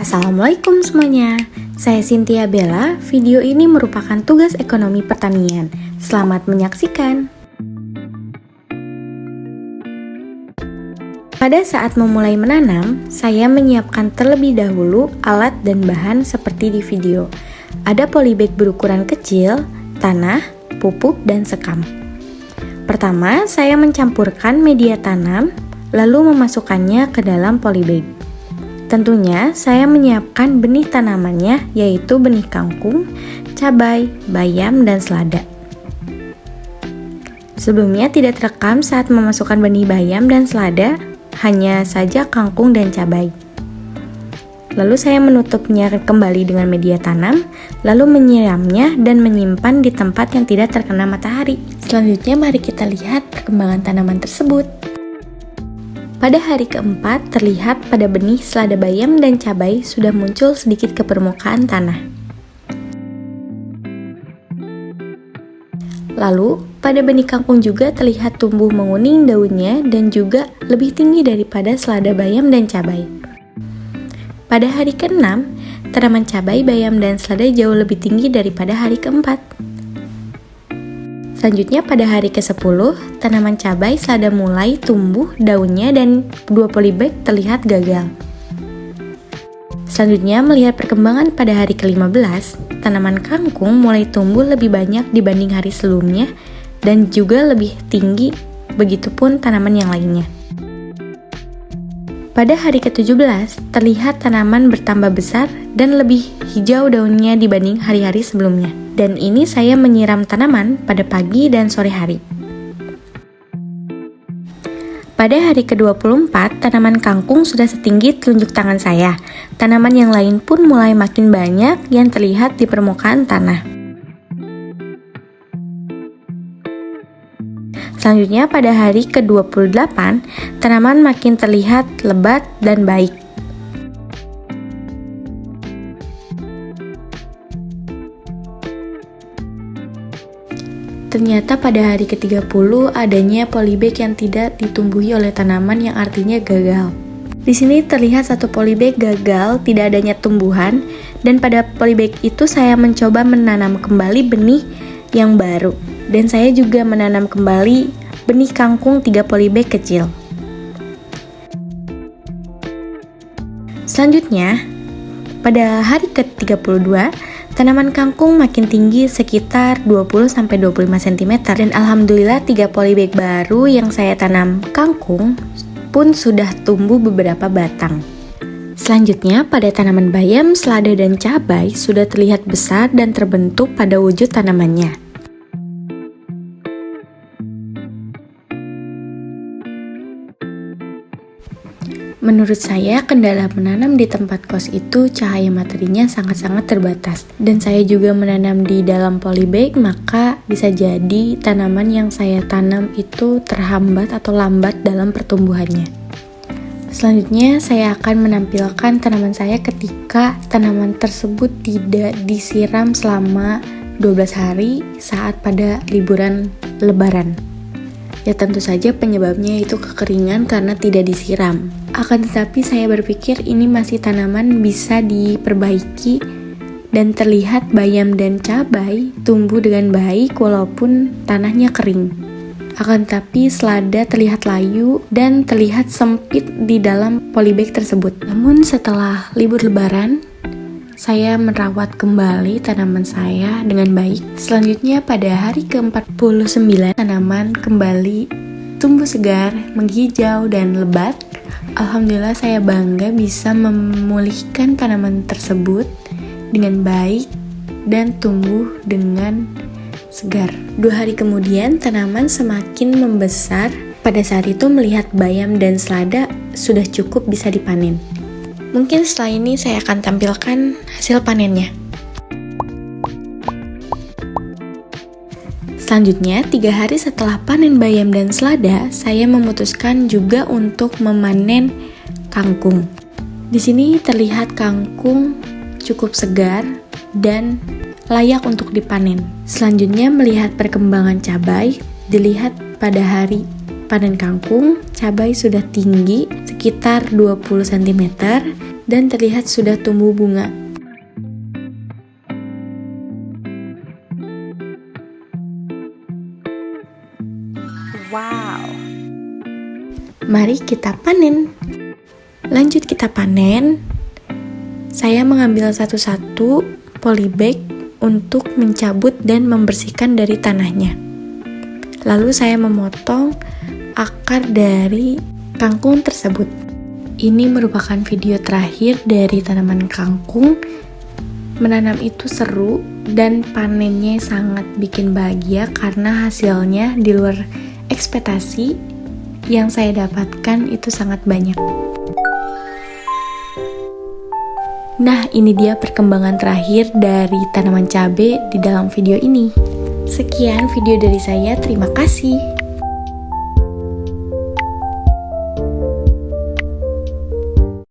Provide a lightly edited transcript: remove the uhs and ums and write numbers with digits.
Assalamualaikum semuanya, saya Cynthia Bella. Video ini merupakan tugas ekonomi pertanian. Selamat menyaksikan. Pada saat memulai menanam, saya menyiapkan terlebih dahulu alat dan bahan seperti di video. Ada polybag berukuran kecil, tanah, pupuk, dan sekam. Pertama, saya mencampurkan media tanam, lalu memasukkannya ke dalam polybag. Tentunya, saya menyiapkan benih tanamannya, yaitu benih kangkung, cabai, bayam, dan selada. Sebelumnya tidak terekam saat memasukkan benih bayam dan selada, hanya saja kangkung dan cabai. Lalu saya menutupnya kembali dengan media tanam, lalu menyiramnya dan menyimpan di tempat yang tidak terkena matahari. Selanjutnya mari kita lihat perkembangan tanaman tersebut. Pada hari keempat, terlihat pada benih selada bayam dan cabai sudah muncul sedikit ke permukaan tanah. Lalu, pada benih kangkung juga terlihat tumbuh menguning daunnya dan juga lebih tinggi daripada selada bayam dan cabai. Pada hari ke-6, tanaman cabai, bayam, dan selada jauh lebih tinggi daripada hari keempat. Selanjutnya pada hari ke-10, tanaman cabai selada mulai tumbuh daunnya dan dua polybag terlihat gagal. Selanjutnya melihat perkembangan pada hari ke-15, tanaman kangkung mulai tumbuh lebih banyak dibanding hari sebelumnya dan juga lebih tinggi, begitupun tanaman yang lainnya. Pada hari ke-17, terlihat tanaman bertambah besar dan lebih hijau daunnya dibanding hari-hari sebelumnya. Dan ini saya menyiram tanaman pada pagi dan sore hari. Pada hari ke-24, tanaman kangkung sudah setinggi telunjuk tangan saya. Tanaman yang lain pun mulai makin banyak yang terlihat di permukaan tanah. Selanjutnya pada hari ke-28, tanaman makin terlihat lebat dan baik. Ternyata pada hari ke-30 adanya polybag yang tidak ditumbuhi oleh tanaman yang artinya gagal. Di sini terlihat satu polybag gagal, tidak adanya tumbuhan, dan pada polybag itu saya mencoba menanam kembali benih yang baru. Dan saya juga menanam kembali benih kangkung 3 polybag kecil. Selanjutnya, pada hari ke-32, tanaman kangkung makin tinggi sekitar 20-25 cm dan alhamdulillah 3 polybag baru yang saya tanam kangkung pun sudah tumbuh beberapa batang. Selanjutnya pada tanaman bayam, selada, dan cabai sudah terlihat besar dan terbentuk pada wujud tanamannya. Menurut saya, kendala menanam di tempat kos itu cahaya materinya sangat-sangat terbatas. Dan saya juga menanam di dalam polybag, maka bisa jadi tanaman yang saya tanam itu terhambat atau lambat dalam pertumbuhannya. Selanjutnya, saya akan menampilkan tanaman saya ketika tanaman tersebut tidak disiram selama 12 hari saat pada liburan Lebaran. Ya tentu saja penyebabnya itu kekeringan karena tidak disiram. Akan tetapi saya berpikir ini masih tanaman bisa diperbaiki dan terlihat bayam dan cabai tumbuh dengan baik walaupun tanahnya kering. Akan tetapi selada terlihat layu dan terlihat sempit di dalam polybag tersebut. Namun setelah libur Lebaran, saya merawat kembali tanaman saya dengan baik. Selanjutnya pada hari ke-49, tanaman kembali tumbuh segar, menghijau, dan lebat. Alhamdulillah saya bangga bisa memulihkan tanaman tersebut dengan baik dan tumbuh dengan segar. 2 hari kemudian tanaman semakin membesar. Pada saat itu melihat bayam dan selada sudah cukup bisa dipanen. Mungkin setelah ini saya akan tampilkan hasil panennya. Selanjutnya, 3 hari setelah panen bayam dan selada, saya memutuskan juga untuk memanen kangkung. Di sini terlihat kangkung cukup segar dan layak untuk dipanen. Selanjutnya, melihat perkembangan cabai, dilihat pada hari panen kangkung, cabai sudah tinggi sekitar 20 cm dan terlihat sudah tumbuh bunga. Wow. Mari kita panen. Lanjut kita panen. Saya mengambil satu-satu polybag untuk mencabut dan membersihkan dari tanahnya. Lalu saya memotong akar dari kangkung tersebut. Ini merupakan video terakhir dari tanaman kangkung. Menanam itu seru dan panennya sangat bikin bahagia karena hasilnya di luar ekspektasi yang saya dapatkan itu sangat banyak. Nah, ini dia perkembangan terakhir dari tanaman cabai di dalam video ini. Sekian video dari saya, terima kasih.